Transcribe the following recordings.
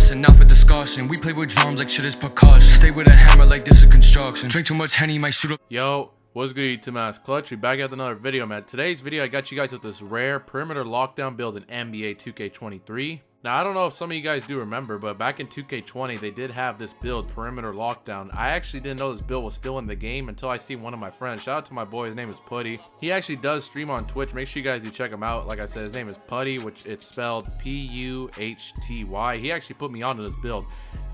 bustin', not for discussion. We play with drums like shit is percussion. Stay with a hammer like this is construction. Drink too much Henny, might shoot up. Yo, what's good, YouTube? xClxtch. We back with another video, man. Today's video, I got you guys with this rare perimeter lockdown build in NBA 2K23. Now, I don't know if some of you guys do remember, but back in 2K20, they did have this build, perimeter lockdown. I actually didn't know this build was still in the game until I see one of my friends. Shout out to my boy, his name is Putty. He actually does stream on Twitch. Make sure you guys do check him out. Like I said, his name is Putty, which it's spelled P-U-H-T-Y. He actually put me onto this build.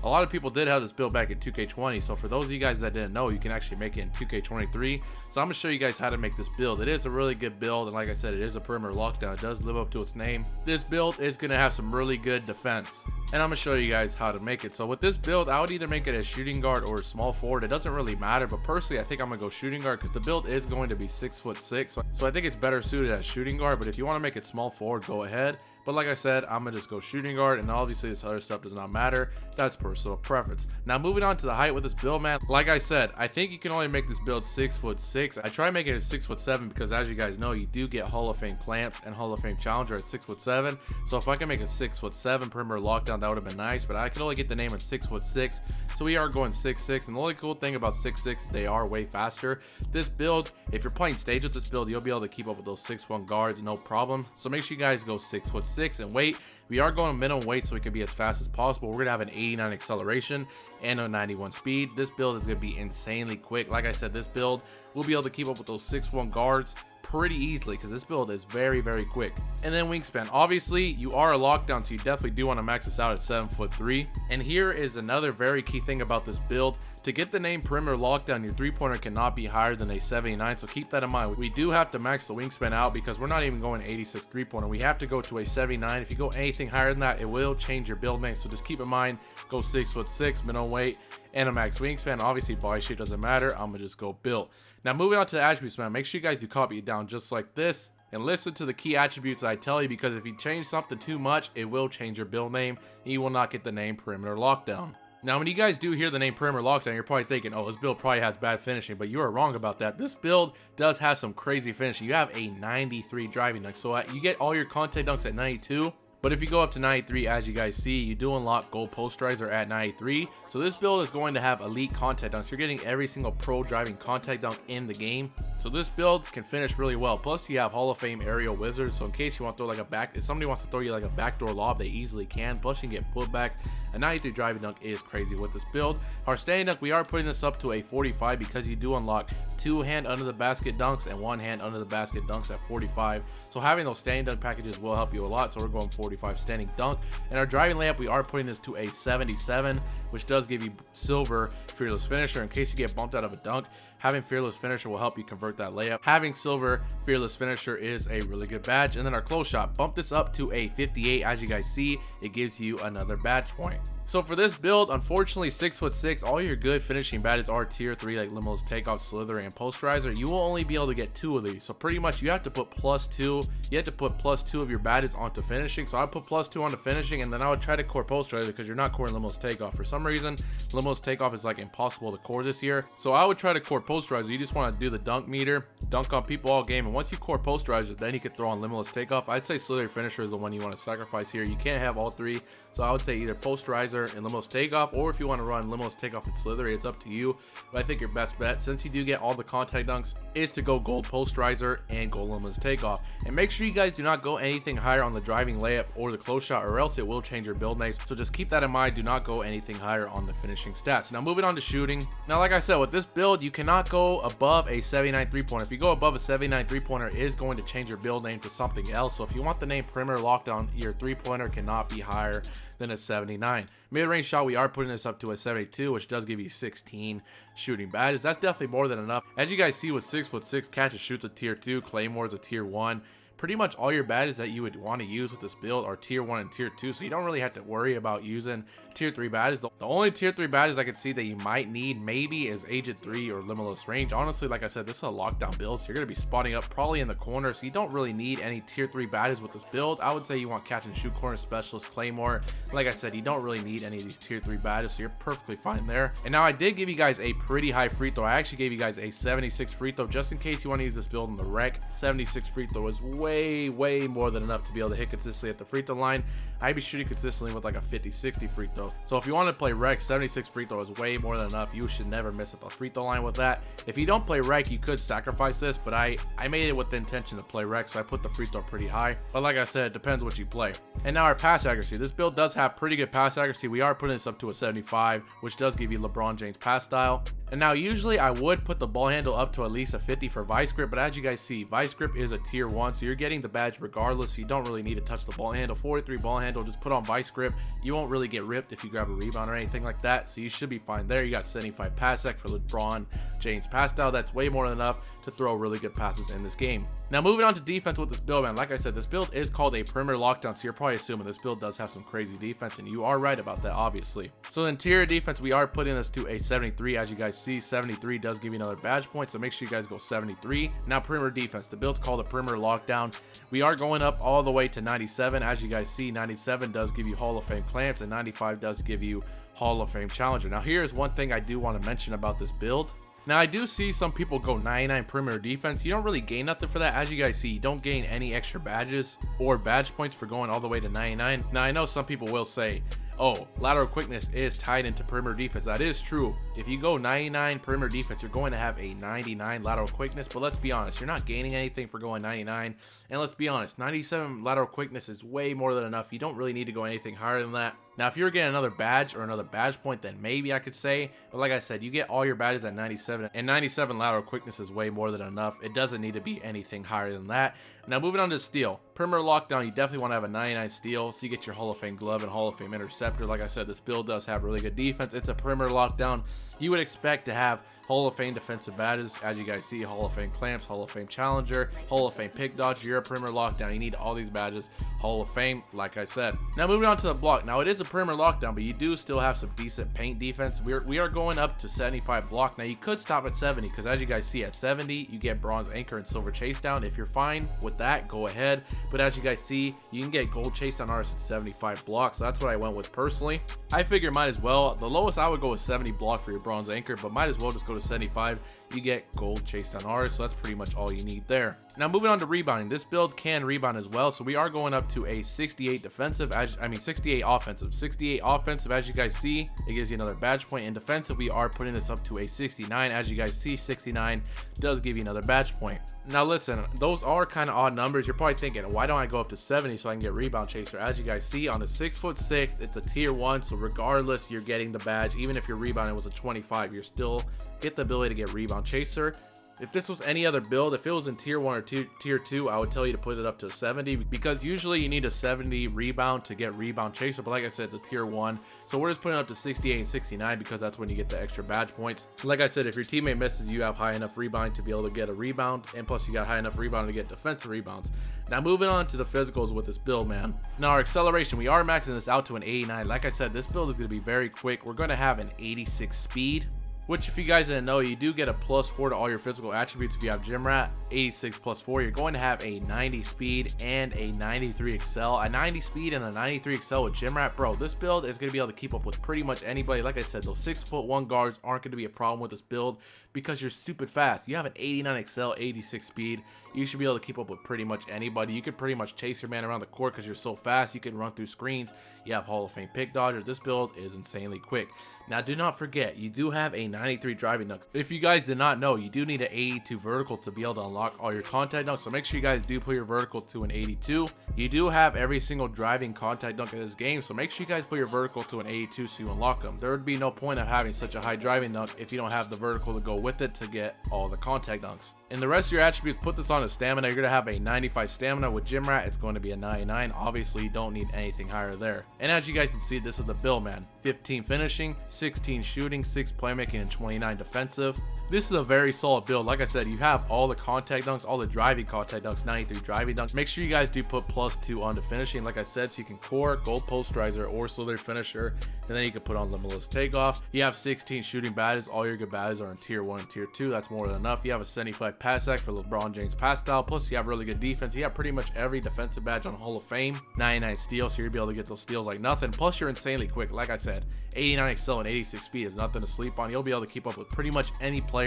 A lot of people did have this build back in 2K20, so for those of you guys that didn't know, you can actually make it in 2K23. So I'm gonna show you guys how to make this build. It is a really good build, and like I said, it is a perimeter lockdown. It does live up to its name. This build is gonna have some really good defense, and I'm gonna show you guys how to make it. So with this build, I would either make it a shooting guard or a small forward. It doesn't really matter, but personally, I think I'm gonna go shooting guard because the build is going to be 6'6", so I think it's better suited as shooting guard. But if you want to make it small forward, go ahead. But like I said, I'm gonna just go shooting guard, and obviously this other stuff does not matter. That's personal preference. Now moving on to the height with this build, man. Like I said, I think you can only make this build 6'6". I try making it 6'7" because, as you guys know, you do get Hall of Fame clamps and Hall of Fame challenger at 6'7". So if I can make a 6'7" perimeter lockdown, that would have been nice. But I could only get the name at 6'6", so we are going 6'6". And the only cool thing about 6'6" is they are way faster. This build, if you're playing stage with this build, you'll be able to keep up with those 6'1" guards, no problem. So make sure you guys go 6'6" and weight. We are going minimum weight so we can be as fast as possible. We're gonna have an 89 acceleration and a 91 speed. This build is gonna be insanely quick. Like I said, this build will be able to keep up with those 6'1" guards pretty easily because this build is very quick. And then wingspan, obviously you are a lockdown, so you definitely do want to max this out at 7'3". And here is another very key thing about this build. To get the name perimeter lockdown, your three-pointer cannot be higher than a 79, so keep that in mind. We do have to max the wingspan out because we're not even going 86 three-pointer. We have to go to a 79. If you go anything higher than that, it will change your build name, so just keep in mind, go 6'6", minimum weight, and a max wingspan. Obviously body shape doesn't matter. I'm gonna just go build. Now moving on to the attributes, man, make sure you guys do copy it down just like this and listen to the key attributes that I tell you, because if you change something too much, it will change your build name and you will not get the name perimeter lockdown. Now, when you guys do hear the name perimeter lockdown, you're probably thinking, oh, this build probably has bad finishing, but you are wrong about that. This build does have some crazy finishing. You have a 93 driving dunk, so you get all your contact dunks at 92. But if you go up to 93, as you guys see, you do unlock gold posterizer at 93. So this build is going to have elite contact dunks. You're getting every single pro driving contact dunk in the game. So this build can finish really well. Plus you have Hall of Fame aerial wizards. So in case you want to throw like if somebody wants to throw you like a backdoor lob, they easily can. Plus you can get putbacks. A 93 driving dunk is crazy with this build. Our standing dunk, we are putting this up to a 45 because you do unlock 2 hand under the basket dunks and 1 hand under the basket dunks at 45. So having those standing dunk packages will help you a lot. So we're going 45 standing dunk. And our driving layup, we are putting this to a 77, which does give you silver fearless finisher in case you get bumped out of a dunk. Having fearless finisher will help you convert that layup. Having silver fearless finisher is a really good badge. And then our close shot, bump this up to a 58. As you guys see, it gives you another badge point. So for this build, unfortunately 6'6", all your good finishing badges are tier 3 like limos, takeoff, slither, and posterizer. You will only be able to get 2 of these. So pretty much you have to put +2. You have to put +2 of your badges onto finishing. So I put +2 onto finishing, and then I would try to core posterizer because you're not coring limos takeoff. For some reason, limos takeoff is like impossible to core this year. So I would try to core posterizer. You just want to do the dunk meter, dunk on people all game, and once you core posterizer, then you can throw on limitless takeoff. I'd say slither finisher is the one you want to sacrifice here. You can't have all 3, so I would say either posterizer and limos takeoff, or if you want to run limos takeoff and slither, it's up to you. But I think your best bet, since you do get all the contact dunks, is to go gold posterizer and gold limos takeoff. And make sure you guys do not go anything higher on the driving layup or the close shot, or else it will change your build name. So just keep that in mind. Do not go anything higher on the finishing stats. Now moving on to shooting. Now like I said, with this build, you cannot go above a 79 three-pointer. If you go above a 79 three-pointer, it is going to change your build name to something else. So if you want the name perimeter lockdown, your three-pointer cannot be higher than a 79. Mid-range shot, we are putting this up to a 72, which does give you 16 shooting badges. That's definitely more than enough. As you guys see, with 6'6", catches shoots a tier 2, claymores a tier 1. Pretty much all your badges that you would want to use with this build are tier 1 and tier 2, so you don't really have to worry about using tier 3 badges. The only tier 3 badges I can see that you might need maybe is Agent 3 or Limitless Range. Honestly, like I said, this is a lockdown build, so you're going to be spotting up probably in the corner, so you don't really need any tier 3 badges with this build. I would say you want catch and shoot corner specialist, claymore. Like I said, you don't really need any of these tier 3 badges, so you're perfectly fine there. And now I did give you guys a pretty high free throw. I actually gave you guys a 76 free throw just in case you want to use this build in the rec. 76 free throw is way more than enough to be able to hit consistently at the free throw line. I'd be shooting consistently with like a 50-60 free throw. So if you want to play rec, 76 free throw is way more than enough. You should never miss at the free throw line with that. If you don't play rec, you could sacrifice this, but I made it with the intention to play rec, so I put the free throw pretty high. But like I said, it depends what you play. And now our pass accuracy. This build does have pretty good pass accuracy. We are putting this up to a 75, which does give you LeBron James pass style. And now usually I would put the ball handle up to at least a 50 for vice grip, but as you guys see, vice grip is a tier 1, so you're getting the badge regardless. You don't really need to touch the ball handle. 43 ball handle, just put on vice grip. You won't really get ripped if you grab a rebound or anything like that, so you should be fine there. You got 75 pass sec for LeBron James pass style. That's way more than enough to throw really good passes in this game. Now moving on to defense with this build, man. Like I said, this build is called a perimeter lockdown, so you're probably assuming this build does have some crazy defense, and you are right about that, obviously. So interior defense, we are putting this to a 73. As you guys see, 73 does give you another badge point, so make sure you guys go 73. Now perimeter defense, the build's called a perimeter lockdown. We are going up all the way to 97. As you guys see, 97 does give you Hall of Fame clamps, and 95 does give you Hall of Fame challenger. Now here's one thing I do want to mention about this build. Now I do see some people go 99 perimeter defense. You don't really gain nothing for that. As you guys see, you don't gain any extra badges or badge points for going all the way to 99. Now I know some people will say, oh, lateral quickness is tied into perimeter defense. That is true. If you go 99 perimeter defense, you're going to have a 99 lateral quickness, but let's be honest, you're not gaining anything for going 99. And let's be honest, 97 lateral quickness is way more than enough. You don't really need to go anything higher than that. Now, if you're getting another badge or another badge point, then maybe I could say, but like I said, you get all your badges at 97, and 97 lateral quickness is way more than enough. It doesn't need to be anything higher than that. Now, moving on to steal. Perimeter lockdown, you definitely want to have a 99 steal, so you get your Hall of Fame glove and Hall of Fame interceptor. Like I said, this build does have really good defense. It's a perimeter lockdown. You would expect to have Hall of Fame defensive badges. As you guys see, Hall of Fame clamps, Hall of Fame challenger, Hall of Fame pick dodge. You're a perimeter lockdown. You need all these badges. Hall of Fame, like I said. Now moving on to the block. Now it is a perimeter lockdown, but you do still have some decent paint defense. We are going up to 75 block. Now you could stop at 70, because as you guys see, at 70 you get bronze anchor and silver chase down. If you're fine with that, go ahead. But as you guys see, you can get gold chase down artists at 75 block, so that's what I went with personally. I figure might as well. The lowest I would go is 70 block for your bronze anchor, but might as well just go to 75. You get gold chase down artists, so that's pretty much all you need there. Now moving on to rebounding, this build can rebound as well, so we are going up to a 68 defensive, 68 offensive. 68 offensive, as you guys see, it gives you another badge point. In defensive, we are putting this up to a 69. As you guys see, 69 does give you another badge point. Now listen, those are kind of odd numbers. You're probably thinking, why don't I go up to 70 so I can get rebound chaser? As you guys see, on a 6'6", it's a tier 1, so regardless, you're getting the badge. Even if your rebounding was a 25, you're still get the ability to get rebound chaser. If this was any other build, if it was in tier 1 or tier 2, I would tell you to put it up to 70, because usually you need a 70 rebound to get rebound chaser, but like I said, it's a tier 1, so we're just putting it up to 68 and 69 because that's when you get the extra badge points. Like I said, if your teammate misses, you have high enough rebound to be able to get a rebound, and plus you got high enough rebound to get defensive rebounds. Now moving on to the physicals with this build, man. Now our acceleration, we are maxing this out to an 89. Like I said, this build is going to be very quick. We're going to have an 86 speed, which if you guys didn't know, you do get a +4 to all your physical attributes if you have gym rat. 86 +4, you're going to have a 90 speed and a 93 XL. A 90 speed and a 93 XL with gym rat, bro, this build is going to be able to keep up with pretty much anybody. Like I said, those 6'1" guards aren't going to be a problem with this build because you're stupid fast. You have an 89 XL, 86 speed. You should be able to keep up with pretty much anybody. You could pretty much chase your man around the court because you're so fast. You can run through screens. You have Hall of Fame pick dodger. This build is insanely quick. Now, do not forget, you do have a 93 driving dunk. If you guys did not know, you do need an 82 vertical to be able to unlock all your contact dunks. So make sure you guys do put your vertical to an 82. You do have every single driving contact dunk in this game. So make sure you guys put your vertical to an 82 so you unlock them. There would be no point of having such a high driving dunk if you don't have the vertical to go with it to get all the contact dunks. And the rest of your attributes, put this on a stamina. You're going to have a 95 stamina. With gym rat, it's going to be a 99. Obviously, you don't need anything higher there. And as you guys can see, this is the build, man. 15 finishing, 16 shooting, 6 playmaking, and 29 defensive. This is a very solid build. Like I said, you have all the contact dunks, all the driving contact dunks, 93 driving dunks. Make sure you guys do put +2 on the finishing, like I said, so you can core, gold posterizer, or slither finisher, and then you can put on limitless takeoff. You have 16 shooting badges. All your good badges are in tier 1 and tier 2. That's more than enough. You have a 75 pass act for LeBron James pass style. Plus, you have really good defense. You have pretty much every defensive badge on Hall of Fame. 99 steal, so you'll be able to get those steals like nothing. Plus, you're insanely quick. Like I said, 89 XL and 86 speed is nothing to sleep on. You'll be able to keep up with pretty much any player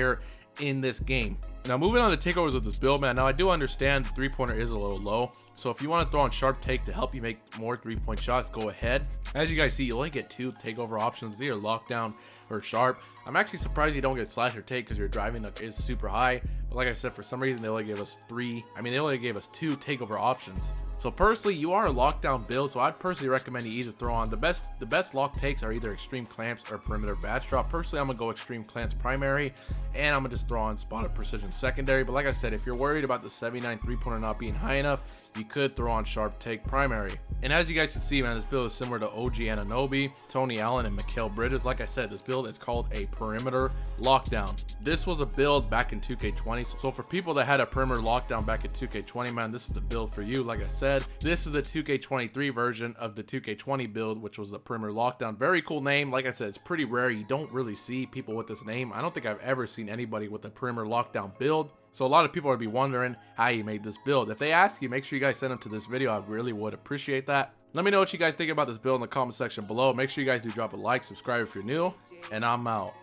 in this game. Now moving on to takeovers of this build, man. Now I do understand the 3-pointer is a little low, so if you want to throw on sharp take to help you make more 3-point shots, go ahead. As you guys see, you only get 2 takeover options, either lockdown or sharp. I'm actually surprised you don't get slash or take because your driving is super high, but like I said, for some reason they only gave us 3. I mean, they only gave us 2 takeover options. So personally, you are a lockdown build, so I'd personally recommend you either throw on the best lock takes are either extreme clamps or perimeter badge drop. Personally, I'm gonna go extreme clamps primary, and I'm gonna just throw on spotted precision secondary. But like I said, if you're worried about the 79 3-pointer not being high enough, you could throw on sharp take primary. And as you guys can see, man, this build is similar to OG Anunoby, Tony Allen, and Mikal Bridges. Like I said, this build is called a perimeter lockdown. This was a build back in 2K20, so for people that had a perimeter lockdown back in 2K20, man, this is the build for you. Like I said, this is the 2K23 version of the 2K20 build, which was the perimeter lockdown. Very cool name. Like I said, it's pretty rare. You don't really see people with this name. I don't think I've ever seen anybody with a perimeter lockdown build. So a lot of people would be wondering how you made this build. If they ask you, make sure you guys send them to this video. I really would appreciate that. Let me know what you guys think about this build in the comment section below. Make sure you guys do drop a like, subscribe if you're new, and I'm out.